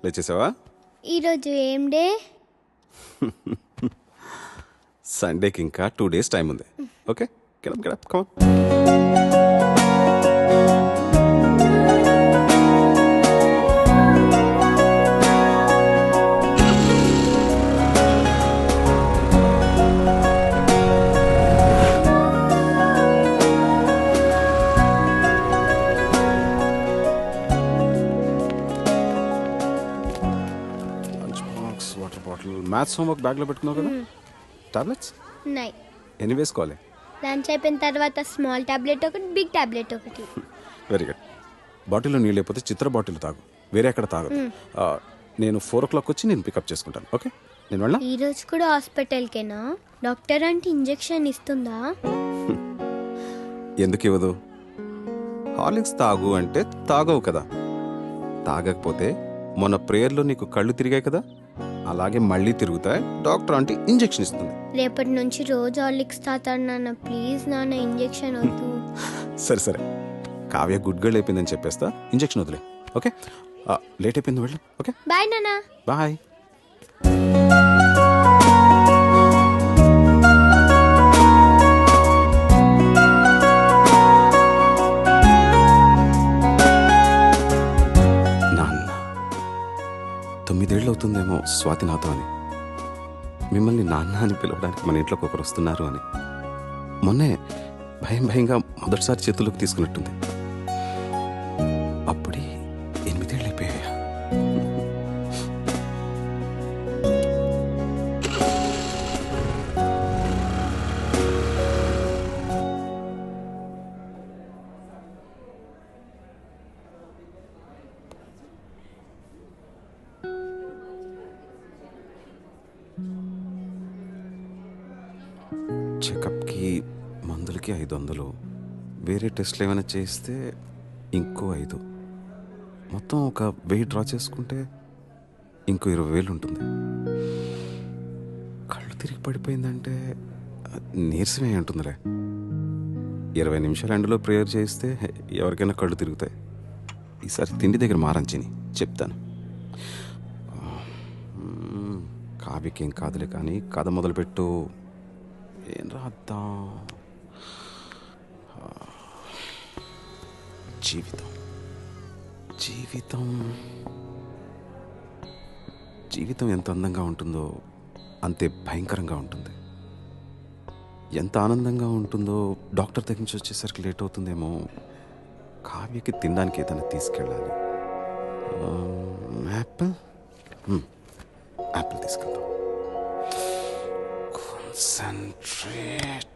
లేచేసావా? ఈరోజు ఏం డే? సండేకి ఇంకా 2 days టైం ఉంది. Okay, getup come water bottle. Maths homework బ్యాగ్లో పెట్టుకున్నావు కదా? టాబ్లెట్స్ ఉన్నాయి. ఎన్ని వేసుకోవాలి? లంచ్ అయిపోయిన తర్వాత స్మాల్ టాబ్లెట్ ఒకటి, బిగ్ టాబ్లెట్ ఒకటి. Very good. బాటిల్లో నీళ్ళు లేకపోతే చిత్ర బాటిల్ తాగు, వేరే ఎక్కడ తాగదు. నేను 4 o'clock వచ్చి నేను పికప్ చేసుకుంటాను. ఓకే, నేను వెళ్ళా. ఈ రోజు కూడా హాస్పిటల్కేనా? డాక్టర్ అంటే ఇంజెక్షన్ ఇస్తుందా? ఎందుకు ఇవ్వదు? హార్లిక్స్ తాగు అంటే తాగవు కదా. తాగకపోతే మొన్న ప్రేయర్లో నీకు కళ్ళు తిరిగాయి కదా, అలాగే మళ్ళీ తిరుగుతాయి. డాక్టర్ అంటే ఇంజెక్షన్ ఇస్తుంది. రేపటి నుంచి రోజు హార్లిక్స్ తాతాడు నాన్న. ప్లీజ్ నాన్న, ఇంజెక్షన్ వద్దు. సరే, కావ్య గుడ్ గర్ల్ అయిపోయిందని చెప్పేస్తా. ఇంజెక్షన్ వదిలే. ఓకే, లేట్ అయిపోయింది, వెళ్ళు. ఓకే, బాయ్ నాన్న. బాయ్. నాన్న 9 ఏళ్ళు అవుతుందేమో స్వాతి నాతో అని. మిమ్మల్ని నాన్న అని పిలవడానికి మన ఇంట్లోకి ఒకరు వస్తున్నారు అని. మొన్నే భయంగా మొదటిసారి చేతుల్లోకి తీసుకున్నట్టుంది. అప్పుడే 8 ఏళ్ళు అయిపోయాయా? చెకప్కి మందులకి 500, వేరే టెస్ట్లు ఏమైనా చేస్తే ఇంకో 5, మొత్తం ఒక 1000 డ్రా చేసుకుంటే ఇంకో 20,000 ఉంటుంది. కళ్ళు తిరిగి పడిపోయిందంటే నీరసమే ఉంటుందిలే. 20 నిమిషాలు ఎండలో ప్రేయర్ చేస్తే ఎవరికైనా కళ్ళు తిరుగుతాయి. ఈసారి తిండి దగ్గర మారంచిని చెప్తాను. కావ్యకేం కాదులే కానీ కథ మొదలుపెట్టు. ఏం రాద్దాం? జీవితం ఎంత అందంగా ఉంటుందో అంతే భయంకరంగా ఉంటుంది. ఎంత ఆనందంగా ఉంటుందో డాక్టర్ దగ్గర నుంచి వచ్చేసరికి లేట్ అవుతుందేమో. కావ్యకి తినడానికి ఏదైనా తీసుకెళ్ళాలి. యాపిల్ తీసుకెళ్దాం. కాన్సంట్రేట్.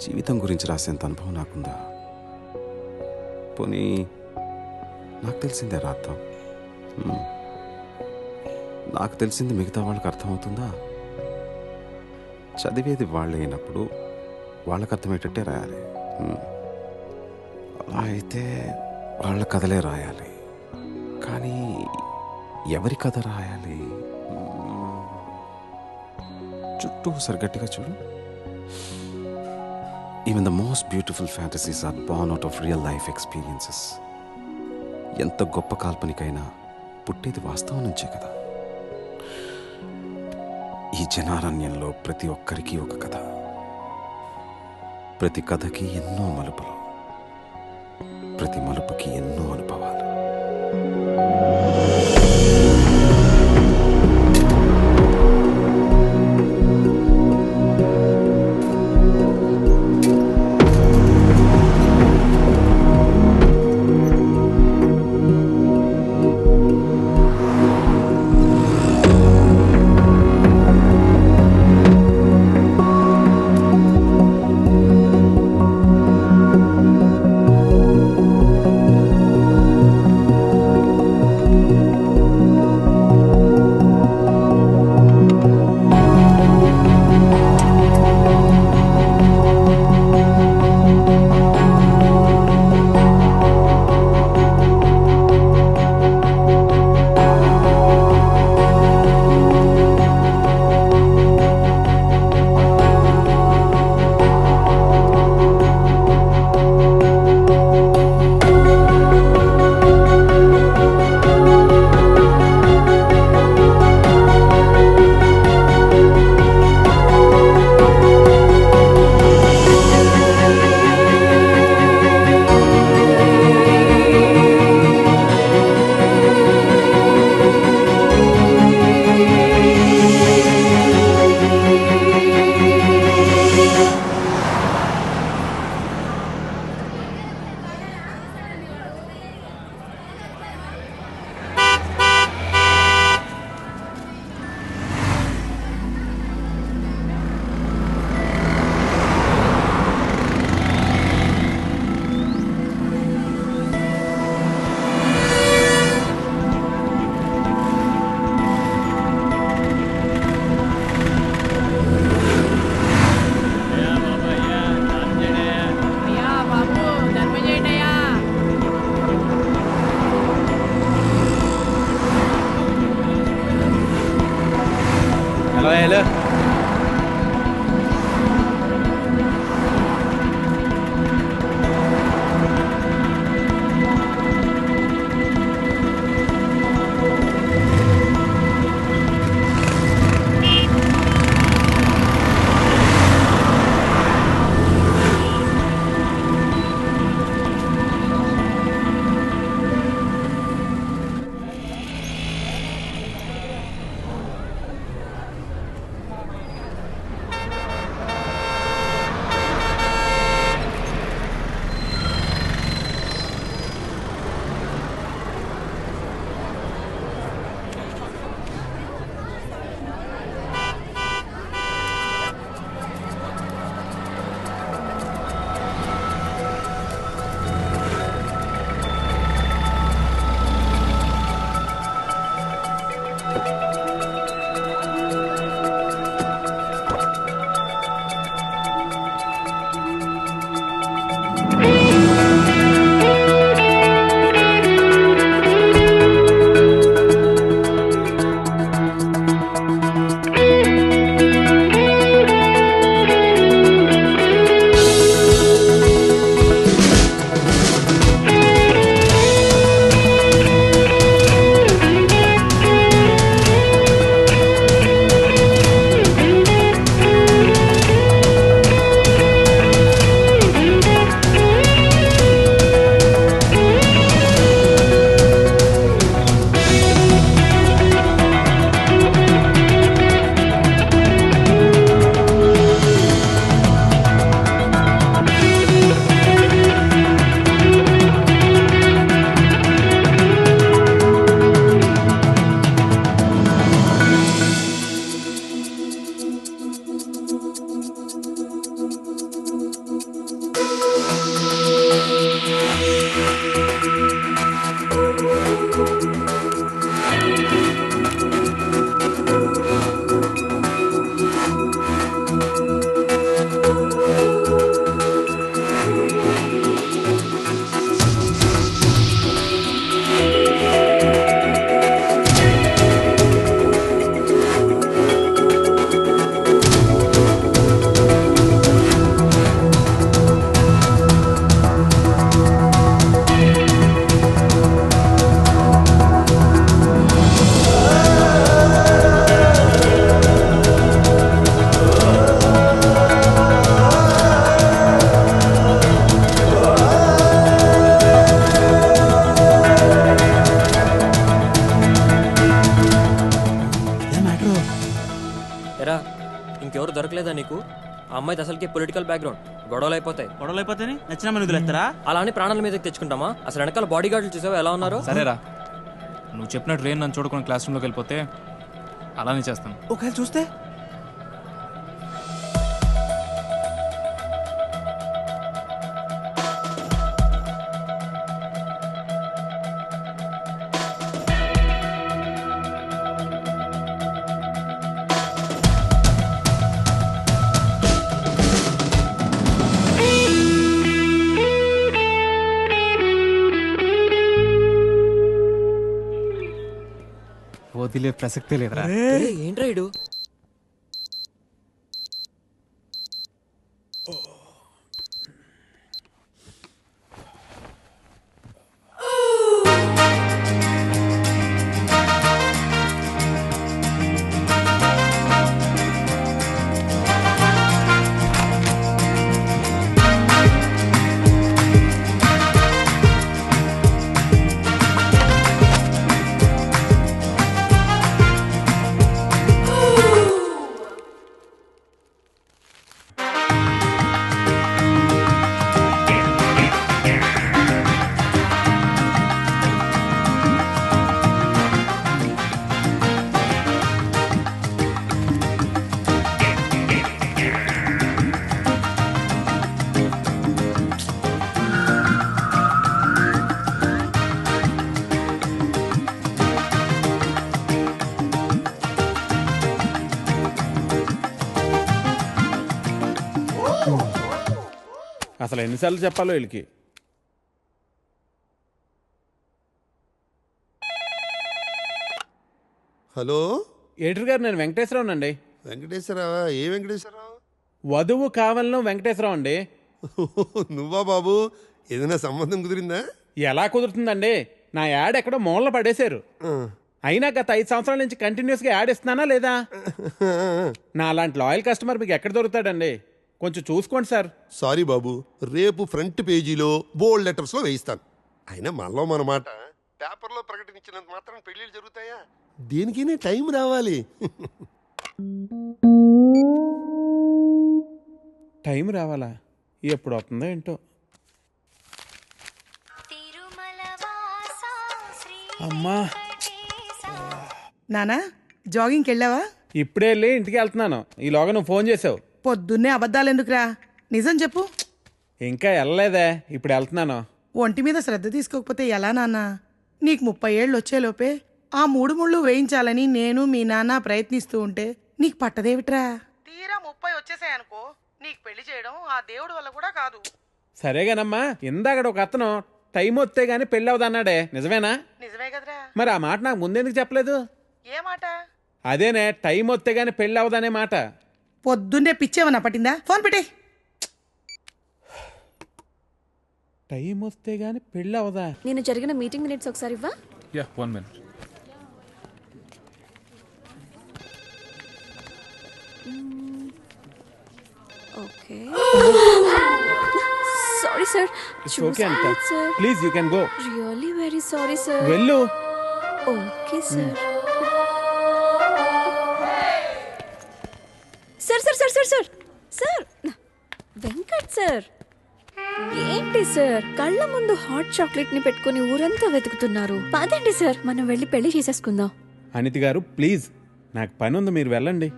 జీవితం గురించి రాసేంత అనుభవం నాకుందా? పోనీ నాకు తెలిసిందే రాద్దాం. నాకు తెలిసింది మిగతా వాళ్ళకి అర్థమవుతుందా? చదివేది వాళ్ళే అయినప్పుడు వాళ్ళకి అర్థమయ్యేటట్టే రాయాలి. అలా అయితే వాళ్ళ కథలే రాయాలి. కానీ ఎవరి కథ రాయాలి? చుట్టూ ఒకసారి గట్టిగా చూడు. Even the most beautiful fantasies are born out of real life experiences. ఎంత గొప్ప కాల్పనికైనా పుట్టేది వాస్తవం నుంచే కదా. ఈ జనారణ్యంలో ప్రతి ఒక్కరికి ఒక కథ, ప్రతి కథకి ఎన్నో మలుపులు, ప్రతి మలుపుకి ఎన్నో అనుభవాలు. ఎరా ఇంకెవరు దొరకలేదా నీకు? ఆ అమ్మాయిది అసలుకి పొలిటికల్ బ్యాక్గ్రౌండ్, గొడవలు అయిపోతాయి నచ్చిన మన వదిలేస్తారా? అలా అని ప్రాణాల మీదకి తెచ్చుకుంటామా? అసలు వెనకాల బాడీ గార్డులు చూసావా ఎలా ఉన్నారు? సరేరా, నువ్వు చెప్పినట్టు రేన్ నన్ను చూడకుండా క్లాస్ రూమ్లోకి వెళ్ళిపోతే అలానే చేస్తాను. ఒకవేళ చూస్తే వదిలే ప్రసక్తే లేదురా. ఏంట్రా ఇడు? అసలు ఎన్నిసార్లు చెప్పాలో వీళ్ళకి. హలో ఎడిటర్ గారు, నేను వెంకటేశ్వరరావునండి. వెంకటేశ్వరరావా? ఏ వెంకటేశ్వరరావు? వధువు కావాలను వెంకటేశ్వరరావు అండి. నువ్వా బాబు? ఏదైనా సంబంధం కుదిరిందా? ఎలా కుదురుతుందండి? నా యాడ్ ఎక్కడో మూలన పడేశారు. అయినా గత 5 సంవత్సరాల నుంచి కంటిన్యూస్గా యాడ్ ఇస్తున్నానా లేదా? నా అలాంటి లాయల్ కస్టమర్ మీకు ఎక్కడ దొరుకుతాడండి? కొంచెం చూసుకోండి సార్. సారీ బాబు, రేపు ఫ్రంట్ పేజీలో బోల్డ్ లెటర్స్లో వేయిస్తాను. అయినా మనలో మన మాట పేపర్లో ప్రకటించినంత మాత్రం పెళ్ళిళ్ళు జరుగుతాయా? దేనికైనా టైం రావాలి. టైం రావాలా? ఎప్పుడు వస్తుందో ఏంటో. అమ్మా, నానా జాగింగ్కి వెళ్ళావా? ఇప్పుడే వెళ్ళి ఇంటికి వెళ్తున్నాను. ఈలోగా నువ్వు ఫోన్ చేసావు. పొద్దున్నే అబద్ధాలు ఎందుకురా? నిజం చెప్పు. ఇంకా వెళ్ళలేదే, ఇప్పుడు వెళ్తున్నాను. ఒంటి మీద శ్రద్ధ తీసుకోకపోతే ఎలా నాన్నా? నీకు 30 ఏళ్ళు వచ్చేలోపే ఆ 3 ముళ్ళు వేయించాలని నేను మీ నాన్న ప్రయత్నిస్తూ ఉంటే నీకు పట్టదేవిట్రా? తీరా 30 వచ్చేసాయనుకో, నీకు పెళ్లి చేయడం ఆ దేవుడి వల్ల కూడా కాదు. సరేగానమ్మా, ఇందాక ఒక అతను టైం వస్తే గానీ పెళ్ళి అవదన్నాడే, నిజమేనా? నిజమే కదరా? మరి ఆ మాట నాకు ముందెందుకు చెప్పలేదు? ఏ మాట? అదేనే, టైం వస్తే గానీ పెళ్ళి అవదనే మాట. పొద్దున్నే పిచ్చేమన్నా పట్టిందా? ఫోన్ పెట్టే. టైం వస్తే గానీ పెళ్ళి అవదా? నేను జరిగిన మీటింగ్ మినిట్స్ ఒకసారి ఇవ్వా? Yeah 1 minute. Okay. Sorry sir. Okay అంట. Please you can go. Really very sorry sir. వెళ్ళు. Okay sir. Sir sir sir sir sir sir Venkat sir, ఏంటి సార్ కళ్ళ ముందు హాట్ చాక్లెట్ ని పెట్టుకుని ఊరంతా వెతుకుతున్నారు? పదండి సార్, మనం వెళ్ళి పెళ్లి చేసేసుకుందాం. అనితి గారు ప్లీజ్, నాకు పని ఉంది, మీరు వెళ్ళండి.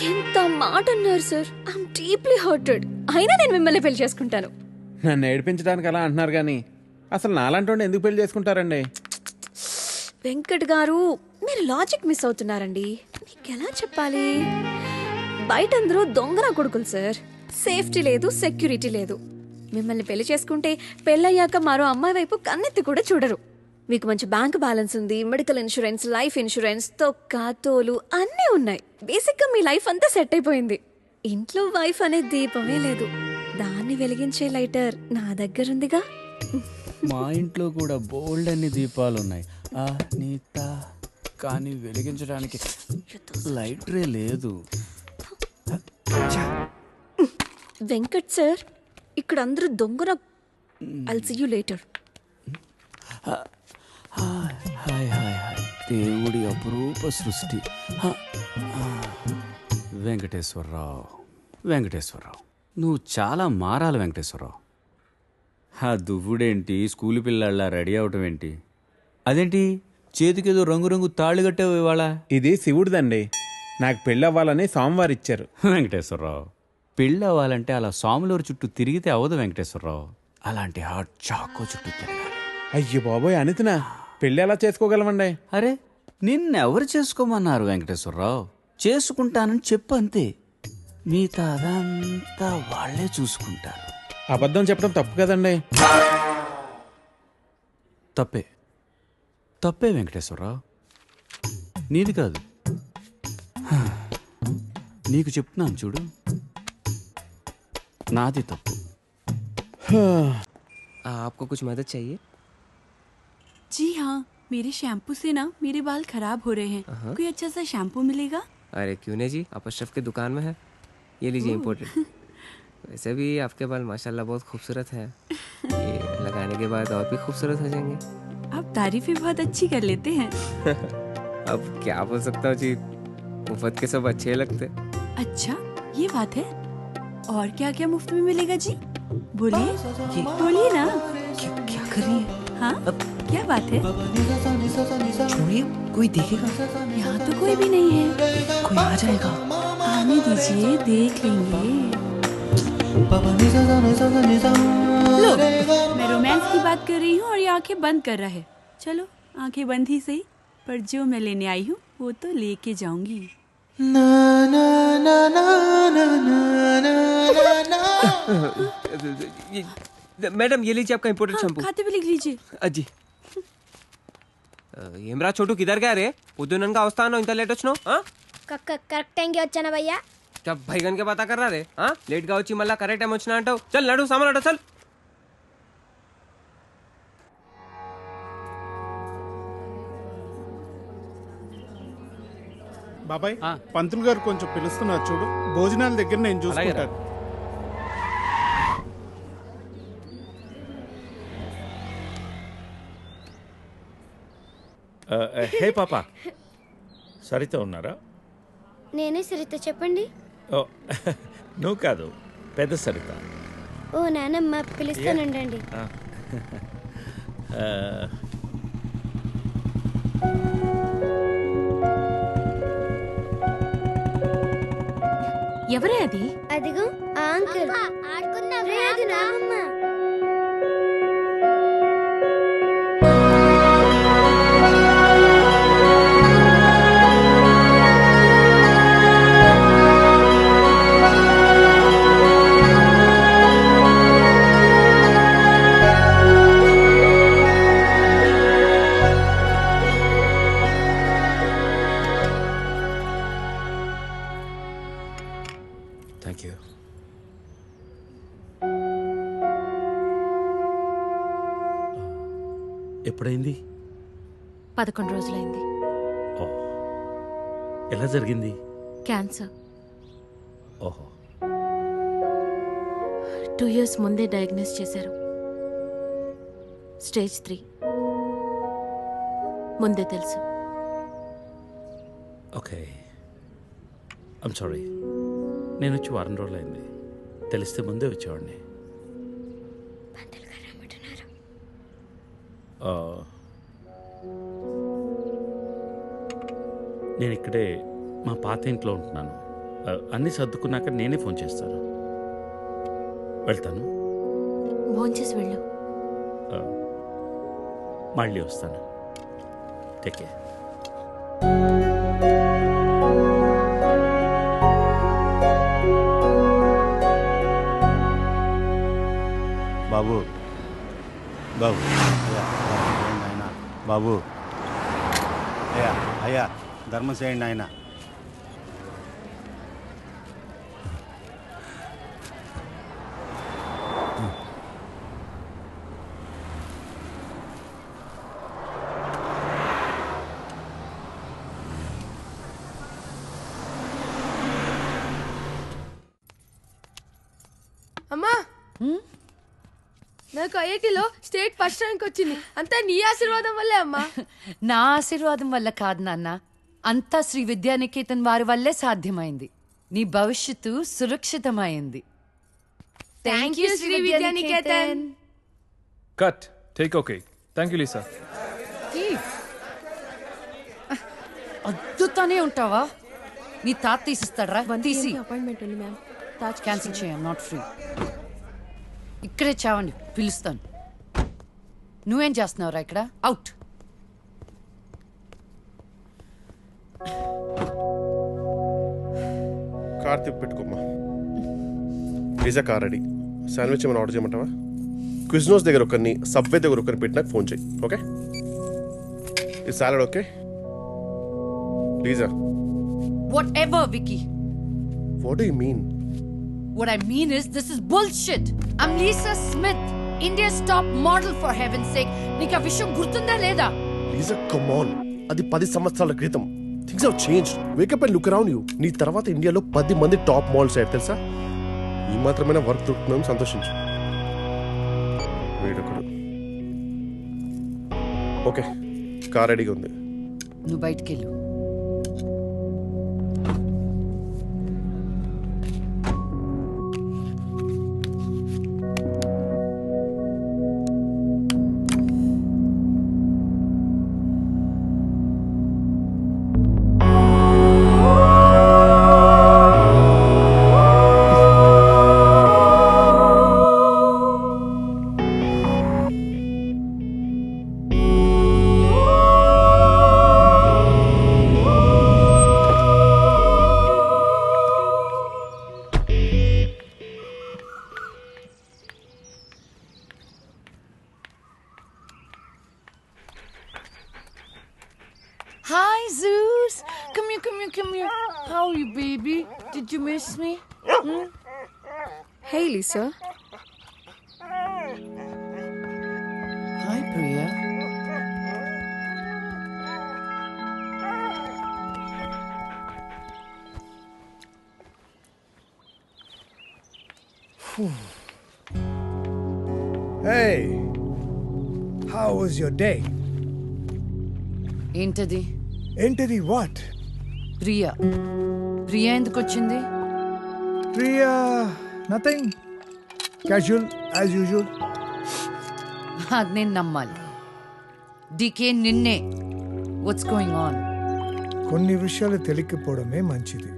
ఎంత మాట అన్నారు సార్. I'm deeply hurted. అయినా నేను మిమ్మల్ని పెళ్లి చేసుకుంటాను. నన్ను ఏడిపించడానికి అలా అంటున్నారు కానీ అసలు నాలాంటి ఎందుకు పెళ్లి చేసుకుంటారండి? వెంకట్ గారు, మీరు లాజిక్ మిస్ అవుతున్నారండి. మీకు ఎలా చెప్పాలి? బయట అందరూ దొంగన కొడుకులు సార్. సేఫ్టీ లేదు, సెక్యూరిటీ లేదు. మిమ్మల్ని పెళ్లి చేసుకుంటే పెళ్ళయ్యాక మరో అమ్మాయి వైపు కన్నెత్తి కూడా చూడరు. మీకు మంచి బ్యాంక్ బ్యాలెన్స్ ఉంది, మెడికల్ ఇన్సూరెన్స్, లైఫ్ ఇన్సూరెన్స్, తొక్క తోలు అన్నీ ఉన్నాయి. బేసిక్గా మీ లైఫ్ అంతా సెట్ అయిపోయింది. ఇంట్లో వైఫ్ అనే దీపమే లేదు. దాన్ని వెలిగించే లైటర్ నా దగ్గర ఉందిగా. మా ఇంట్లో కూడా బోల్డ్ అన్ని దీపాలున్నాయి నీత, కానీ వెలిగించడానికి లైటరే లేదు. వెంకట్ సార్, ఇక్కడ అందరూ దొంగన. I'll see you later. Hi hi hi, దేవుడి అపురూప సృష్టి. వెంకటేశ్వరరావు, వెంకటేశ్వరరావు, నువ్వు చాలా మారాలి వెంకటేశ్వరరావు. ఆ దువ్వుడేంటి, స్కూల్ పిల్లల్లా రెడీ అవటం ఏంటి? అదేంటి చేతికేదో రంగురంగు తాళ్ళు కట్టావు ఇవాళ? ఇది శివుడిదండి. నాకు పెళ్ళి అవ్వాలని స్వామివారు ఇచ్చారు. వెంకటేశ్వరరావు, పెళ్ళి అవ్వాలంటే అలా స్వాములూరు చుట్టూ తిరిగితే అవ్వదు వెంకటేశ్వరరావు. అలాంటి హాట్ చాకో చుట్టూ తిరగాలి. అయ్యో బాబోయ్, అనితినా పెళ్ళి ఎలా చేసుకోగలమండి? అరే నిన్నెవరు చేసుకోమన్నారు వెంకటేశ్వరరావు? చేసుకుంటానని చెప్పు అంతే, మిగతా అదంతా వాళ్లే చూసుకుంటారు. అబద్ధం చెప్పడం తప్పు కదండి. తప్పే, తప్పే వెంకటేశ్వరరావు, నీది కాదు. నీకు చెప్తున్నాను చూడు, నాది తప్పు. आपको कुछ मदद चाहिए? जी हाँ, मेरे शैम्पू से ना मेरे बाल खराब हो रहे हैं. कोई अच्छा सा शैम्पू मिलेगा? अरे क्यों नहीं जी, आप अशरफ की दुकान में है, ये लीजिए इम्पोर्टेड. वैसे भी आपके बाल माशाल्लाह बहुत खूबसूरत है. ये लगाने के बाद और भी खूबसूरत हो जाएंगे. आप तारीफें बहुत अच्छी कर लेते हैं. अब क्या बोल सकता हूँ जी, मुफ्त के सब अच्छे लगते. अच्छा ये बात है. और क्या क्या मुफ्त में मिलेगा जी? बोलिए बोलिए ना. क्या कर रही है? हाँ क्या बात है? छोड़िए, कोई देखेगा. यहाँ तो कोई भी नहीं है. कोई आ जाएगा. आने दीजिए, देख लेंगे. लो, मैं रोमांस की बात कर रही हूँ और ये आंखें बंद कर रहा है. चलो आंखें बंद ही सही, पर जो मैं लेने आई हूँ वो तो लेके जाऊंगी. मैडम ये लीजिए आपका इम्पोर्टेड शैम्पू. खाते भी लिख लीजिए. అజ్జి ఏమ్రా చోటు కిదర్ గా రే పొద్దుననగా వస్తాను ఇంత లేట్ వచ్చినావు. కరెక్ట్ టైంకి వచ్చానా భయ్యా? क्या भैगन के पता कर रहा थे हाँ लेट గా వచ్చి మళ్ళా కరెక్ట్ టైం వచ్చినా అంటావు చల్ నడు సామాన్ అడు చల్ బాబాయ్ పంతులు గారు కొంచెం పిలుస్తున్నారు చూడు. భోజనాల దగ్గర నేను చూసుకుంటాను. హే పాప, సరిత ఉన్నారా? నేనే సరిత, చెప్పండి. ఓ నువ్వు కాదు, పెద్ద సరిత. ఓ నానమ్మ, పిలుస్తానండి. ఎవరే అది? అదిగో ఆ అంకుల్. ఆడుకుందాం రే, అది నానమ్మ. Thank you. ఎప్పుడైంది? 11 రోజులైంది. ఓ, ఎలా జరిగింది? క్యాన్సర్. ఓహో. 2 years ముందే డయాగ్నోస్ చేశారు. స్టేజ్ 3. ముందే తెలుసు. Okay, I'm sorry. నేను వచ్చి 1 వారం రోజులైంది. తెలిస్తే ముందే వచ్చేవాడిని. నేను ఇక్కడే మా పాత ఇంట్లో ఉంటున్నాను. అన్నీ సర్దుకున్నాక నేనే ఫోన్ చేస్తాను. వెళ్తాను. భోంచేసి వెళ్ళు. మళ్ళీ వస్తాను. Take care. బాబు బాబు ఆయన బాబు, అయ్యా అయ్యా ధర్మం చేయండి ఆయన. అమ్మా, నాకు ఐఐటిలో స్టేట్ ఫస్ట్ ర్యాంక్ వచ్చింది. అంతా నీ ఆశీర్వాదం వల్లే అమ్మా. నా ఆశీర్వాదం వల్ల కాదు నాన్న, అంతా శ్రీ విద్యానికేతన్ వారి వల్లే సాధ్యమైంది. నీ భవిష్యత్తు సురక్షితమైంది. Thank you Shri Vidyaniketan. Cut take okay. Thank you Lisa. అద్దుతానే ఉంటావా? నీ తాత తీసిస్తాడరా? తీసి అపాయింట్మెంట్ ఉంది మ్యామ్. తాజ్ క్యాన్సిల్ చేయం, నాట్ ఫ్రీ. ఇక్కడే చావండి, పిలుస్తాను. నువ్వేం చేస్తున్నావురా ఇక్కడ? అవుట్. కార్ తిప్పి పెట్టుకోమ్మా. Pizza car ready. శాండ్విచ్ ఏమైనా ఆర్డర్ చేయమంటావా? క్విజ్నోస్ దగ్గర ఒకరిని, సబ్వే దగ్గర ఒకరిని పెట్టి నాకు ఫోన్ చేయి. ఓకే? ఈ salad okay? Pizza. Whatever, Vicky. What do you mean? What I mean is, this is bullshit. I'm Lisa Smith, India's top model, for heaven's sake. నీకు ఆ విషయం గుర్తుందా లేదా? Lisa, come on. అది 10 సంవత్సరాల క్రితం. Things have changed. Wake up and look around you. నీ తర్వాత ఇండియాలో 10 మంది టాప్ మోడల్స్ అయ్యారు తెలుసా? ఈ మాత్రమైనా వర్క్ దొరుకుతున్నాం, సంతోషించు. వీడొకడు. ఓకే, కార్ రెడీగా ఉంది. నువ్వు బయటికి వెళ్ళు. How are you, baby? Did you miss me? Hey, Lisa. Hi, Priya. Hey, how was your day? ఏంటది? ఏంటిది what? ప్రియా. ప్రియా ఎందుకు వచ్చింది? Priya, nothing. Casual, as usual. అది నేను నమ్మాలి. డీకే నిన్నే. What's going on? కొన్ని విషయాలు తెలియకపోవడమే మంచిది.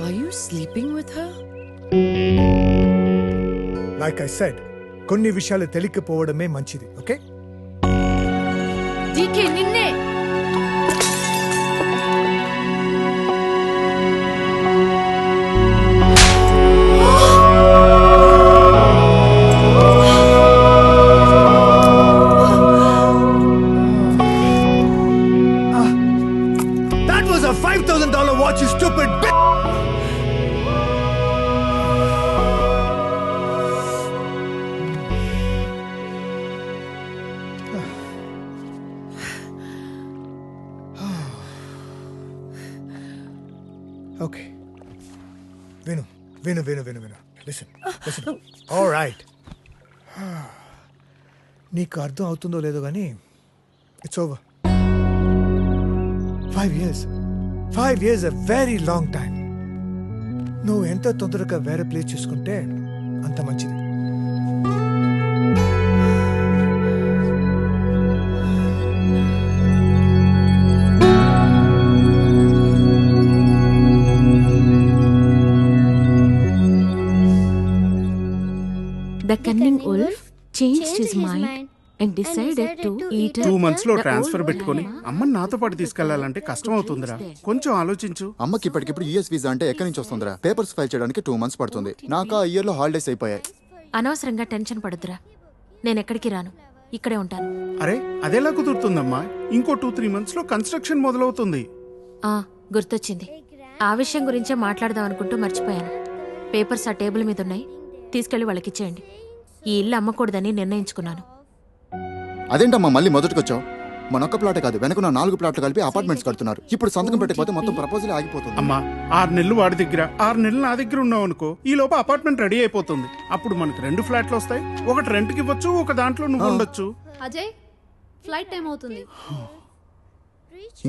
Are you sleeping with her? Like I said, కొన్ని విషయాలు తెలియకపోవడమే మంచిది, ఓకే? డీకే నిన్నే. That was a $5,000 watch, you stupid bitch! Okay. Vinu. Listen. All right. నీకు అర్థం అవుతుందో లేదో కానీ it's over. 5 years. 5 years a very long time. నువ్వు ఎంత తొందరగా వేరే ప్లేస్ చూసుకుంటే అంత మంచిది. The cunning wolf changed his mind and decided to eat 2 months లో ట్రాన్స్ఫర్ పెట్టుకొని అమ్మని నాతో పాటు తీసుకెళ్లాలంటే కష్టం అవుతుందిరా. కొంచెం ఆలోచించు. అమ్మకి ఇప్పటికిప్పుడు యూఎస్ వీసా అంటే ఎక్కడి నుంచి వస్తుందిరా? పేపర్స్ ఫైల్ చేయడానికి 2 months పడుతుంది. నాకు ఆ ఇయర్ లో హాలిడేస్ అయిపోయాయి. అనవసరంగా టెన్షన్ పడొద్దురా. నేను ఎక్కడికి రాను, ఇక్కడే ఉంటాను. అరే అదెలా కుదురుతుందమ్మా? ఇంకో 2-3 months లో కన్స్ట్రక్షన్ మొదలవుతుంది. గుర్తొచ్చింది. ఆ విషయం గురించే మాట్లాడదాం అనుకుంటూ మర్చిపోయాను. పేపర్స్ ఆ టేబుల్ మీద ఉన్నాయి, తీసుకెళ్లి వాళ్ళకి ఇచ్చేయండి. ఈ ఇల్లు అమ్మకూడదని నిర్ణయించుకున్నాను. అదేంటమ్మా మళ్ళీ మొదటికొచ్చావు? మనొక్క ప్లాటే కాదు, వెనకున్న 4 ప్లాట్లు కలిపి అపార్ట్మెంట్స్ కడుతున్నారు. ఇప్పుడు సంతకం పెట్టకపోతే మొత్తం ప్రపోజల్ ఆగిపోతుంది. అమ్మా 6 నెలలు వాడి దగ్గర, 6 నెలలు నా దగ్గర ఉన్నావు అనుకో, ఈ లోపు అపార్ట్మెంట్ రెడీ అయిపోతుంది. అప్పుడు మనకి 2 ఫ్లాట్లు వస్తాయి. ఒకటి రెంట్కి ఇవ్వచ్చు, ఒక దాంట్లో నువ్వు ఉండొచ్చు. అజయ్, ఫ్లైట్ టైం అవుతుంది.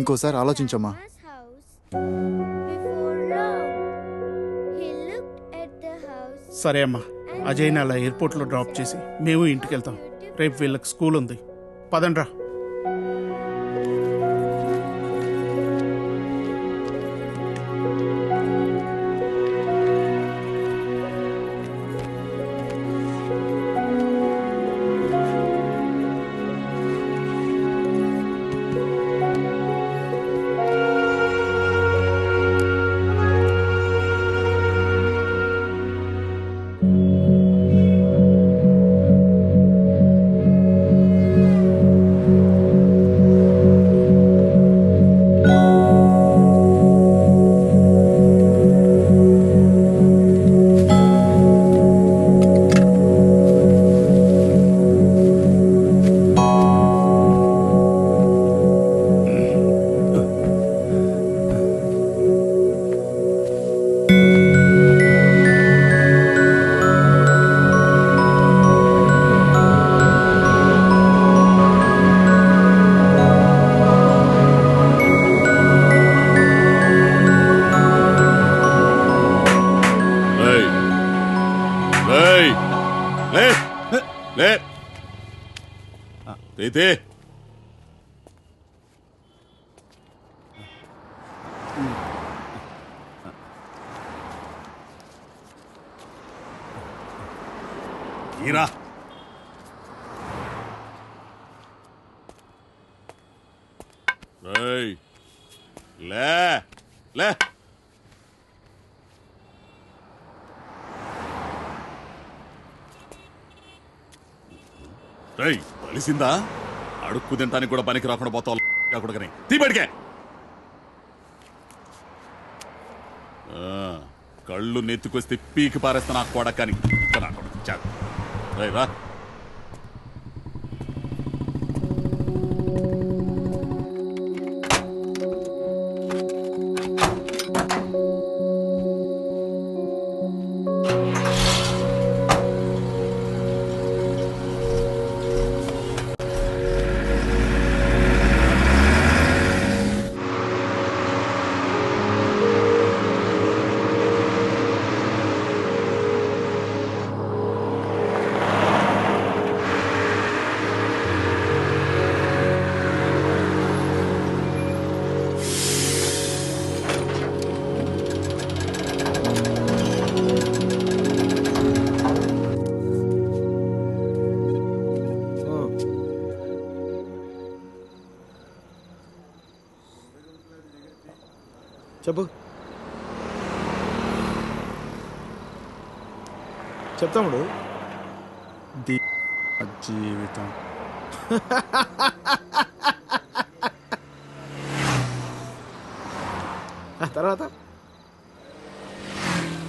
ఇంకోసారి ఆలోచించమ్మా. సరే అమ్మా, అజయ్ని అలా ఎయిర్పోర్ట్లో డ్రాప్ చేసి మేము ఇంటికి వెళ్తాం. రేపు వీళ్ళకి స్కూల్ ఉంది. పదండ్రా. ప్రీతి, ఈరా. లే లే. కలిసిందా? అడుక్కు తింటానికి కూడా పనికి రాకుండా పోతావు. తీ బడికే. కళ్ళు నెత్తుకొస్తే పీకి పారేస్తా నా కొడకని రా. చెప్పు చెప్తాముడు జీవితం తర్వాత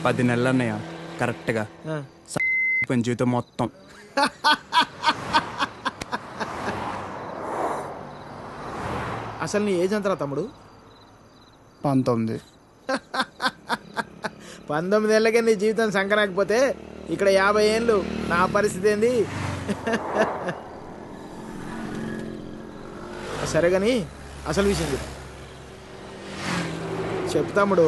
10 నెలలు అన్నయ్య కరెక్ట్గా జీవితం మొత్తం. అసలు నీ ఏజ్ ఎంతరా తమ్ముడు? 19. 19 ఏళ్ళకే నీ జీవితం సంకరాకపోతే ఇక్కడ 50 ఏళ్ళు నా పరిస్థితి ఏంది? సరే కానీ అసలు విషయం చెప్పు తమ్ముడు.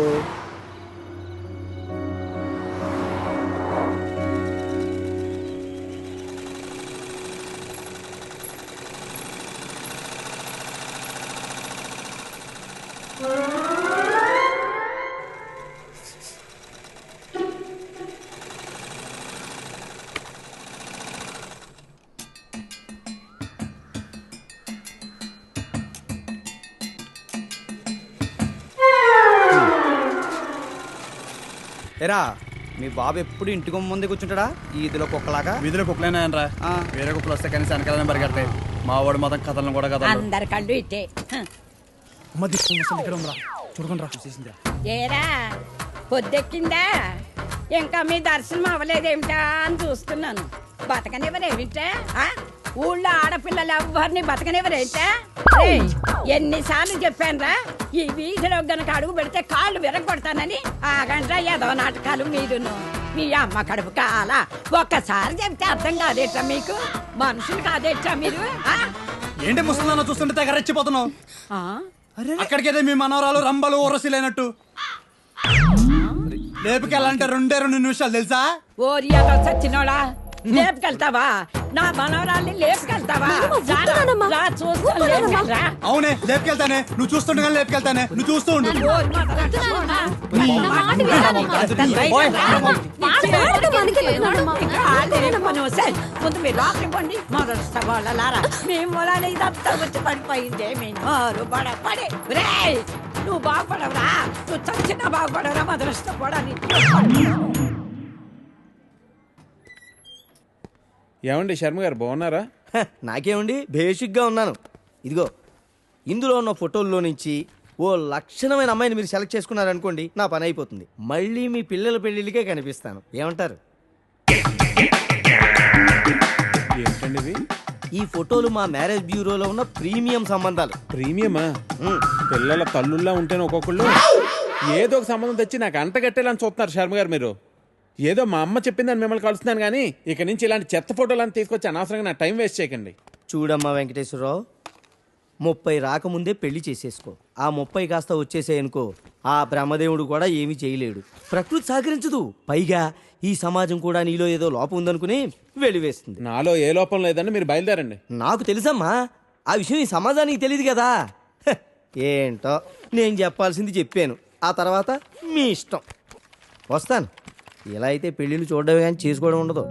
ఎరా మీ బాబు ఎప్పుడు ఇంటికి ముందే కూర్చుంటాడా ఈదిలో కుక్కలాగా? వీధిలో కుక్కలేనా రా, వేరే కుక్కలు వస్తే కనీసం వెనకాలనే పరిగెడతాయి. మా వాడు మొత్తం కథలను కూడా కథలు. అందరి కళ్ళు ఇట్టే. చూడకుండా చూసేసిందా? ఏరా పొద్దెక్కిందా? ఇంకా మీ దర్శనం అవ్వలేదేమిటా అని చూస్తున్నాను. బతకనివ్వరేమిటా? ఊళ్ళో ఆడపిల్లలు ఎవ్వరిని బతకనివ్వరేమిటా? ఎన్నిసార్లు చెప్పానురా, ఈ వీధిలో గనక అడుగు పెడితే కాళ్ళు విరగొడతానని. ఆగండ్రా ఏదో నాటకాలు మీరును. మీ అమ్మ కడుపు కాల ఒక్కసారి చెప్తే అర్థం కాదేట్రా మీకు? మనుషులు కాదేట్రా మీరు? ఏంటి ముసలిదాన్ని చూస్తుంటే తెగ రెచ్చిపోతున్నావు? అక్కడికైతే మీ మనవరాలు రంబలు ఊరసిలేనట్టు లేపుకెళ్ళాలంటే 2 నిమిషాలు తెలుసా? ఓరి చచ్చినోడా, లేపుకెళ్తావా? నా మనవరాల్ని లేపుకెళ్తావా? అవునే లేపుకెళ్తానే, నువ్వు చూస్తుండగా లేపుకెళ్తానే, నువ్వు చూస్తూ ఉండు. ముందు మీరు లోపలికి పండి మొదలుస్తా వాళ్ళలారా. మీ మూలాన ఇదంతా వచ్చి పడిపోయిందే. మీ నోరు పడి నువ్వు బాగుపడవురా, నువ్వు చచ్చినా బాగుపడవురా. మొదలుస్తా పడని. ఏమండి శర్మ గారు బాగున్నారా? నాకేమండి బేసిక్గా ఉన్నాను. ఇదిగో ఇందులో ఉన్న ఫోటోల్లో నుంచి ఓ లక్షణమైన అమ్మాయిని మీరు సెలెక్ట్ చేసుకున్నారనుకోండి, నా పని అయిపోతుంది. మళ్ళీ మీ పిల్లల పెళ్ళిళ్ళకే కనిపిస్తాను. ఏమంటారు? ఏంటండి ఈ ఫోటోలు మా మ్యారేజ్ బ్యూరోలో ఉన్న ప్రీమియం సంబంధాలు. ప్రీమియమా? పిల్లల తల్లుల్లా ఉంటేనే ఒక్కొక్కళ్ళు ఏదో ఒక సంబంధం తెచ్చి నాకు అంటగట్టేలని చూస్తున్నారు శర్మ గారు మీరు. ఏదో మా అమ్మ చెప్పిందని మిమ్మల్ని కలుస్తున్నాను కానీ ఇక నుంచి ఇలాంటి చెత్త ఫోటోలను తీసుకొచ్చి అనవసరంగా నా టైం వేస్ట్ చేయకండి. చూడమ్మా వెంకటేశ్వరరావు, 30 రాకముందే పెళ్లి చేసేసుకో. ఆ 30 కాస్త వచ్చేసేయనుకో, ఆ బ్రహ్మదేవుడు కూడా ఏమీ చేయలేడు. ప్రకృతి సహకరించదు. పైగా ఈ సమాజం కూడా నీలో ఏదో లోపం ఉందనుకుని వెలివేస్తుంది. నాలో ఏ లోపం లేదని మీరు బయలుదేరండి. నాకు తెలుసమ్మా, ఆ విషయం ఈ సమాజానికి తెలియదు కదా. ఏంటో నేను చెప్పాల్సింది చెప్పాను, ఆ తర్వాత మీ ఇష్టం. వస్తాను. ఇలా అయితే పెళ్ళిళ్ళు చూడడమే కానీ చేసుకోవడం ఉండదు.